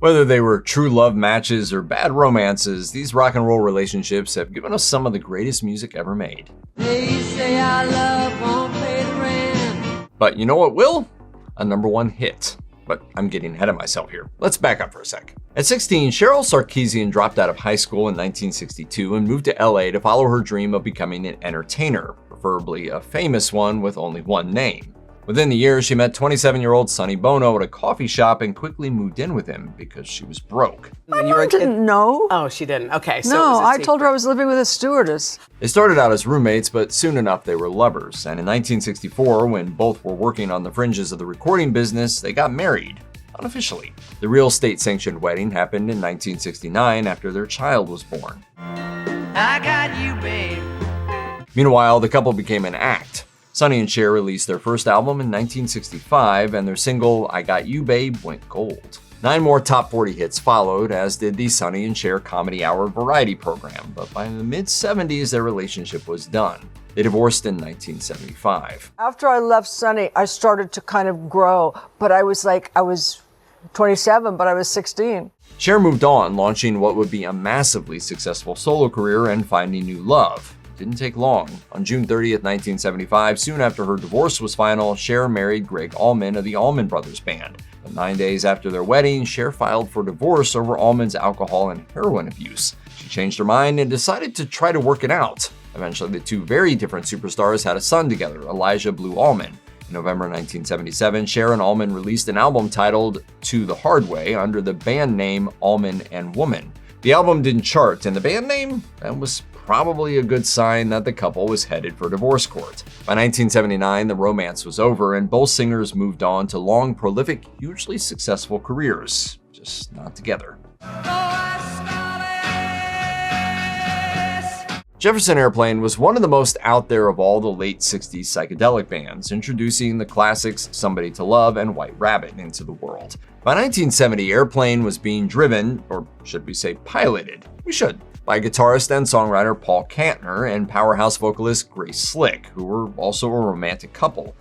Whether they were true love matches or bad romances, these rock and roll relationships have given us some of the greatest music ever made. They say our love won't pay the rent. But you know what will? A #1 hit. But I'm getting ahead of myself here. Let's back up for a sec. At 16, Cheryl Sarkeesian dropped out of high school in 1962 and moved to LA to follow her dream of becoming an entertainer, preferably a famous one with only one name. Within the year, she met 27-year-old Sonny Bono at a coffee shop and quickly moved in with him because she was broke. My mom didn't know. Oh, she didn't. Okay, so no, I told her I was living with a stewardess. They started out as roommates, but soon enough they were lovers. And in 1964, when both were working on the fringes of the recording business, they got married. Unofficially. The real state-sanctioned wedding happened in 1969 after their child was born. I got you, babe. Meanwhile, the couple became an act. Sonny and Cher released their first album in 1965, and their single, I Got You Babe, went gold. 9 more top 40 hits followed, as did the Sonny and Cher Comedy Hour variety program, but by the mid-70s, their relationship was done. They divorced in 1975. After I left Sonny, I started to kind of grow, but I was 27, but I was 16. Cher moved on, launching what would be a massively successful solo career and finding new love. Didn't take long. On June 30th, 1975, soon after her divorce was final, Cher married Gregg Allman of the Allman Brothers Band. But 9 days after their wedding, Cher filed for divorce over Allman's alcohol and heroin abuse. She changed her mind and decided to try to work it out. Eventually, the two very different superstars had a son together, Elijah Blue Allman. In November 1977, Cher and Allman released an album titled To the Hard Way under the band name Allman and Woman. The album didn't chart, and the band name? That was probably a good sign that the couple was headed for divorce court. By 1979, the romance was over, and both singers moved on to long, prolific, hugely successful careers. Just not together. Jefferson Airplane was one of the most out there of all the late 60s psychedelic bands, introducing the classics Somebody to Love and White Rabbit into the world. By 1970, Airplane was being driven, or should we say piloted? We should. By guitarist and songwriter Paul Kantner and powerhouse vocalist Grace Slick, who were also a romantic couple.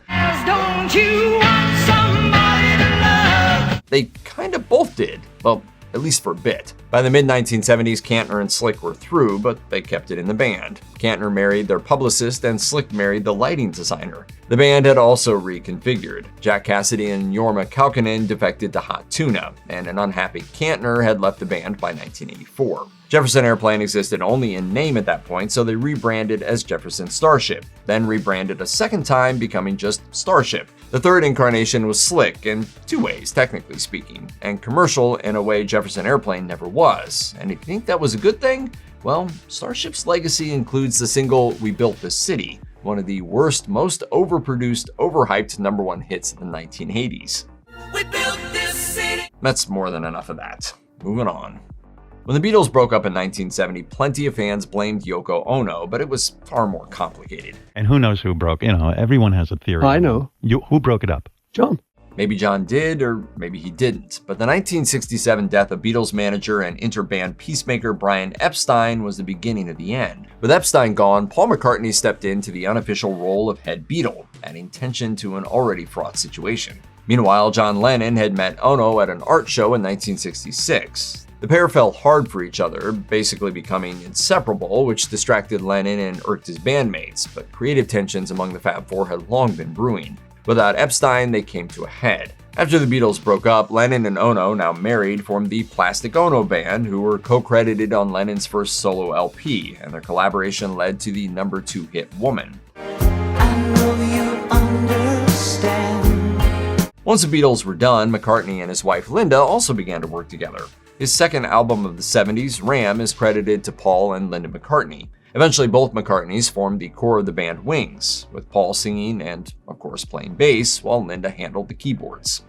Don't you want somebody to love? They kind of both did. Well, at least for a bit. By the mid-1970s, Kantner and Slick were through, but they kept it in the band. Kantner married their publicist and Slick married the lighting designer. The band had also reconfigured. Jack Cassidy and Jorma Kaukonen defected to Hot Tuna, and an unhappy Kantner had left the band by 1984. Jefferson Airplane existed only in name at that point, so they rebranded as Jefferson Starship, then rebranded a second time, becoming just Starship. The third incarnation was slick in two ways, technically speaking, and commercial in a way Jefferson Airplane never was. And if you think that was a good thing, well, Starship's legacy includes the single We Built This City, one of the worst, most overproduced, overhyped #1 hits of the 1980s. We built this city. That's more than enough of that. Moving on. When the Beatles broke up in 1970, plenty of fans blamed Yoko Ono, but it was far more complicated. And who knows who broke? Everyone has a theory. I know. Who broke it up? John. Maybe John did, or maybe he didn't. But the 1967 death of Beatles manager and interband peacemaker Brian Epstein was the beginning of the end. With Epstein gone, Paul McCartney stepped into the unofficial role of head Beatle, adding tension to an already fraught situation. Meanwhile, John Lennon had met Ono at an art show in 1966. The pair fell hard for each other, basically becoming inseparable, which distracted Lennon and irked his bandmates, but creative tensions among the Fab Four had long been brewing. Without Epstein, they came to a head. After the Beatles broke up, Lennon and Ono, now married, formed the Plastic Ono Band, who were co-credited on Lennon's first solo LP, and their collaboration led to the #2 hit Woman. I know you understand. Once the Beatles were done, McCartney and his wife Linda also began to work together. His second album of the 70s, Ram, is credited to Paul and Linda McCartney. Eventually, both McCartneys formed the core of the band Wings, with Paul singing and, of course, playing bass, while Linda handled the keyboards.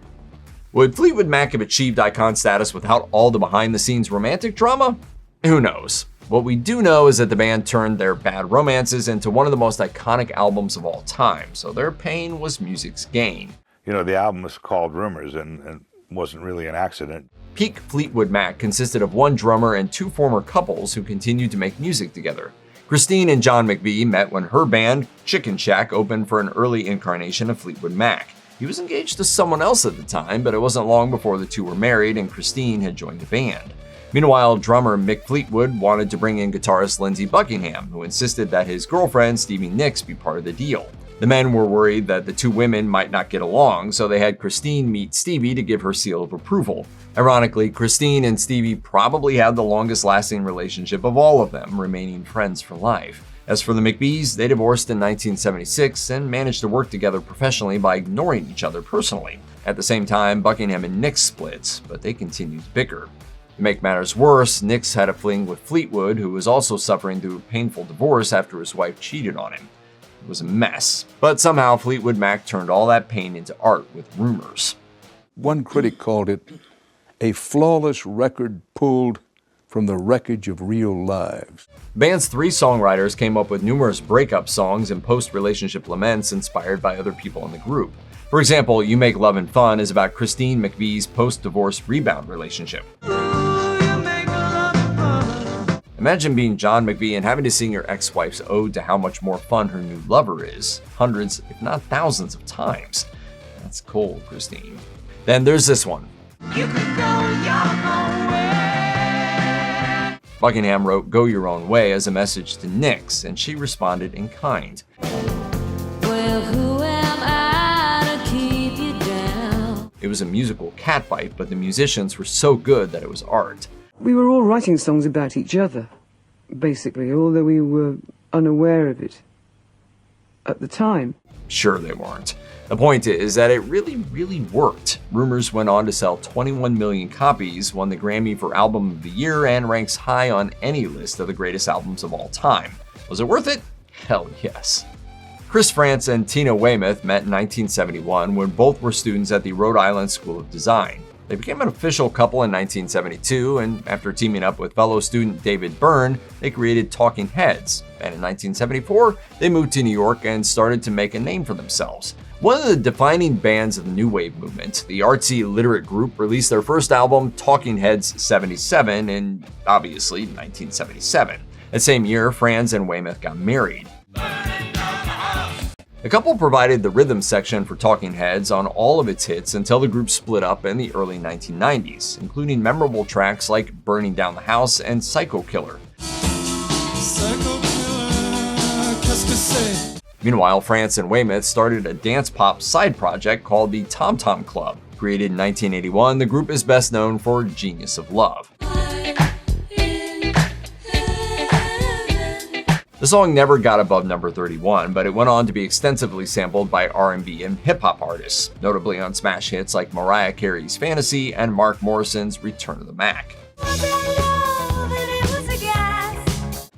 Would Fleetwood Mac have achieved icon status without all the behind-the-scenes romantic drama? Who knows? What we do know is that the band turned their bad romances into one of the most iconic albums of all time, so their pain was music's gain. The album was called Rumors and wasn't really an accident. Peak Fleetwood Mac consisted of one drummer and two former couples who continued to make music together. Christine and John McVie met when her band, Chicken Shack, opened for an early incarnation of Fleetwood Mac. He was engaged to someone else at the time, but it wasn't long before the two were married and Christine had joined the band. Meanwhile, drummer Mick Fleetwood wanted to bring in guitarist Lindsey Buckingham, who insisted that his girlfriend Stevie Nicks be part of the deal. The men were worried that the two women might not get along, so they had Christine meet Stevie to give her seal of approval. Ironically, Christine and Stevie probably had the longest lasting relationship of all of them, remaining friends for life. As for the McBees, they divorced in 1976 and managed to work together professionally by ignoring each other personally. At the same time, Buckingham and Nicks split, but they continued to bicker. To make matters worse, Nicks had a fling with Fleetwood, who was also suffering through a painful divorce after his wife cheated on him. It was a mess, but somehow Fleetwood Mac turned all that pain into art with Rumors. One critic called it a flawless record pulled from the wreckage of real lives. The band's three songwriters came up with numerous breakup songs and post-relationship laments inspired by other people in the group. For example, You Make Lovin' Fun is about Christine McVie's post-divorce rebound relationship. Imagine being John McVie and having to sing your ex-wife's ode to how much more fun her new lover is, hundreds, if not thousands of times. That's cold, Christine. Then there's this one. You can go your own way. Buckingham wrote Go Your Own Way as a message to Nicks, and she responded in kind. Well, who am I to keep you down? It was a musical catfight, but the musicians were so good that it was art. We were all writing songs about each other, basically, although we were unaware of it at the time. Sure they weren't. The point is that it really worked. Rumors went on to sell 21 million copies, won the Grammy for Album of the Year, and ranks high on any list of the greatest albums of all time. Was it worth it? Hell yes. Chris Frantz and Tina Weymouth met in 1971 when both were students at the Rhode Island School of Design. They became an official couple in 1972, and after teaming up with fellow student David Byrne, they created Talking Heads. And in 1974, they moved to New York and started to make a name for themselves. One of the defining bands of the New Wave movement, the artsy literate group released their first album, Talking Heads 77, in, obviously, 1977. That same year, Frantz and Weymouth got married. The couple provided the rhythm section for Talking Heads on all of its hits until the group split up in the early 1990s, including memorable tracks like Burning Down the House and Psycho Killer. Meanwhile, Frantz and Weymouth started a dance pop side project called the Tom Tom Club. Created in 1981, the group is best known for Genius of Love. The song never got above number 31, but it went on to be extensively sampled by R&B and hip-hop artists, notably on smash hits like Mariah Carey's Fantasy and Mark Morrison's Return of the Mac.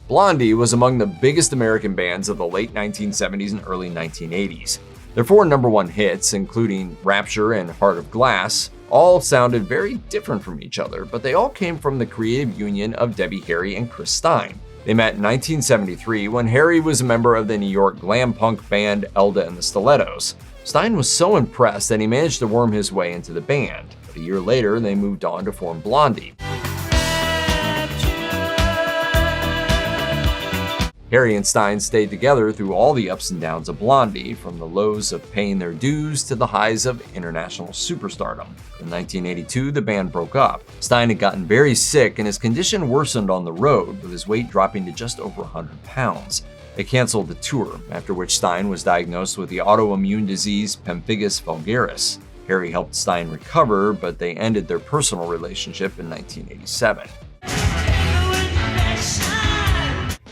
Blondie was among the biggest American bands of the late 1970s and early 1980s. Their four number one hits, including Rapture and Heart of Glass, all sounded very different from each other, but they all came from the creative union of Debbie Harry and Chris Stein. They met in 1973 when Harry was a member of the New York glam punk band Elda and the Stilettos. Stein was so impressed that he managed to worm his way into the band, but a year later they moved on to form Blondie. Harry and Stein stayed together through all the ups and downs of Blondie, from the lows of paying their dues to the highs of international superstardom. In 1982, the band broke up. Stein had gotten very sick and his condition worsened on the road, with his weight dropping to just over 100 pounds. They canceled the tour, after which Stein was diagnosed with the autoimmune disease pemphigus vulgaris. Harry helped Stein recover, but they ended their personal relationship in 1987.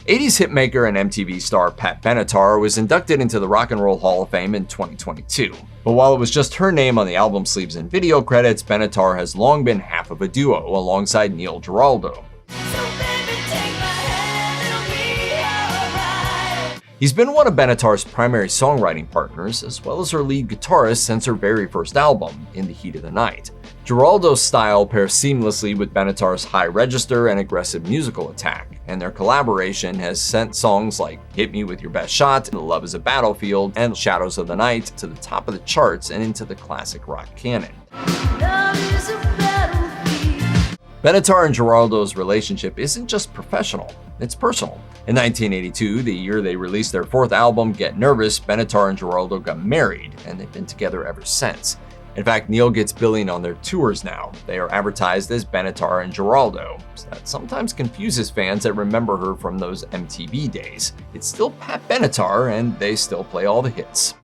80s hitmaker and MTV star Pat Benatar was inducted into the Rock and Roll Hall of Fame in 2022. But while it was just her name on the album sleeves and video credits, Benatar has long been half of a duo alongside Neil Giraldo. He's been one of Benatar's primary songwriting partners, as well as her lead guitarist since her very first album, In the Heat of the Night. Giraldo's style pairs seamlessly with Benatar's high register and aggressive musical attack, and their collaboration has sent songs like Hit Me With Your Best Shot, Love Is a Battlefield, and Shadows of the Night to the top of the charts and into the classic rock canon. Benatar and Giraldo's relationship isn't just professional, it's personal. In 1982, the year they released their fourth album, Get Nervous, Benatar and Giraldo got married, and they've been together ever since. In fact, Neil gets billing on their tours now. They are advertised as Benatar and Giraldo. So that sometimes confuses fans that remember her from those MTV days. It's still Pat Benatar, and they still play all the hits.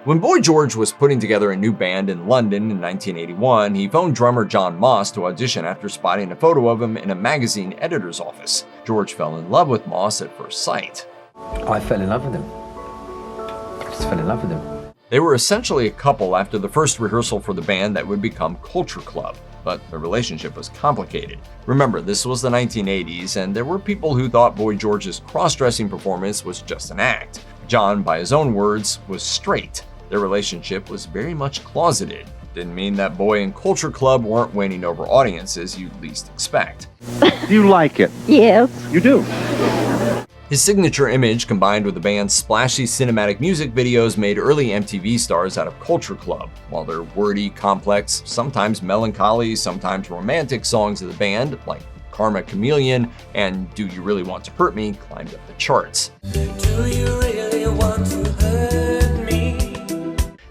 When Boy George was putting together a new band in London in 1981, he phoned drummer Jon Moss to audition after spotting a photo of him in a magazine editor's office. George fell in love with Moss at first sight. I fell in love with him. I just fell in love with him. They were essentially a couple after the first rehearsal for the band that would become Culture Club, but the relationship was complicated. Remember, this was the 1980s, and there were people who thought Boy George's cross-dressing performance was just an act. John, by his own words, was straight. Their relationship was very much closeted. Didn't mean that Boy and Culture Club weren't winning over audiences you'd least expect. You like it? Yes. You do? His signature image, combined with the band's splashy cinematic music videos, made early MTV stars out of Culture Club, while their wordy, complex, sometimes melancholy, sometimes romantic songs of the band, like Karma Chameleon and Do You Really Want to Hurt Me, climbed up the charts. Do you really want to hurt me?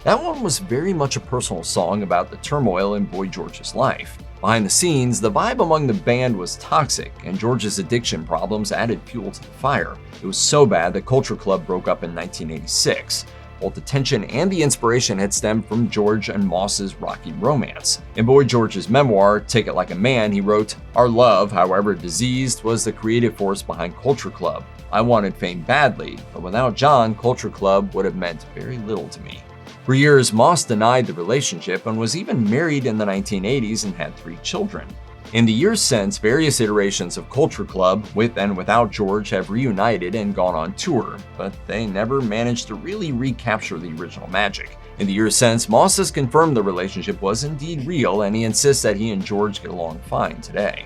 That one was very much a personal song about the turmoil in Boy George's life. Behind the scenes, the vibe among the band was toxic, and George's addiction problems added fuel to the fire. It was so bad that Culture Club broke up in 1986. Both the tension and the inspiration had stemmed from George and Moss's rocky romance. In Boy George's memoir, Take It Like a Man, he wrote, "Our love, however diseased, was the creative force behind Culture Club. I wanted fame badly, but without John, Culture Club would have meant very little to me." For years, Moss denied the relationship and was even married in the 1980s and had 3 children. In the years since, various iterations of Culture Club, with and without George, have reunited and gone on tour, but they never managed to really recapture the original magic. In the years since, Moss has confirmed the relationship was indeed real, and he insists that he and George get along fine today.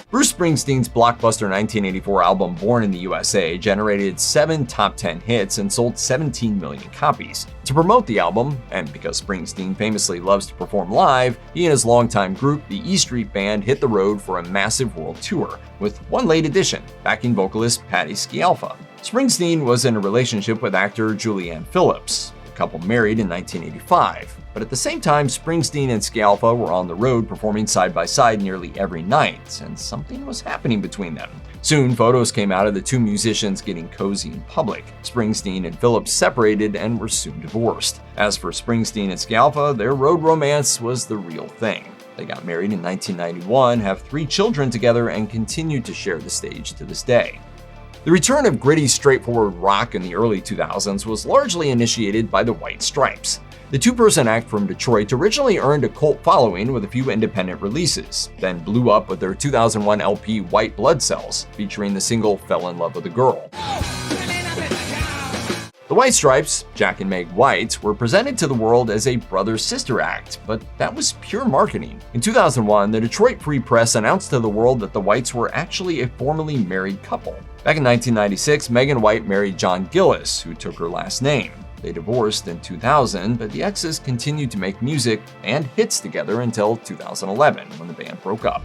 Bruce Springsteen's blockbuster 1984 album Born in the USA generated 7 top 10 hits and sold 17 million copies. To promote the album, and because Springsteen famously loves to perform live, he and his longtime group, the E Street Band, hit the road for a massive world tour, with one late addition, backing vocalist Patti Scialfa. Springsteen was in a relationship with actor Julianne Phillips. The couple married in 1985. But at the same time, Springsteen and Scialfa were on the road performing side by side nearly every night, and something was happening between them. Soon, photos came out of the two musicians getting cozy in public. Springsteen and Phillips separated and were soon divorced. As for Springsteen and Scialfa, their road romance was the real thing. They got married in 1991, have 3 children together, and continue to share the stage to this day. The return of gritty, straightforward rock in the early 2000s was largely initiated by the White Stripes. The 2-person act from Detroit originally earned a cult following with a few independent releases, then blew up with their 2001 LP White Blood Cells, featuring the single Fell in Love with a Girl. The White Stripes, Jack and Meg White, were presented to the world as a brother-sister act, but that was pure marketing. In 2001, the Detroit Free Press announced to the world that the Whites were actually a formerly married couple. Back in 1996, Megan White married John Gillis, who took her last name. They divorced in 2000, but the exes continued to make music and hits together until 2011, when the band broke up.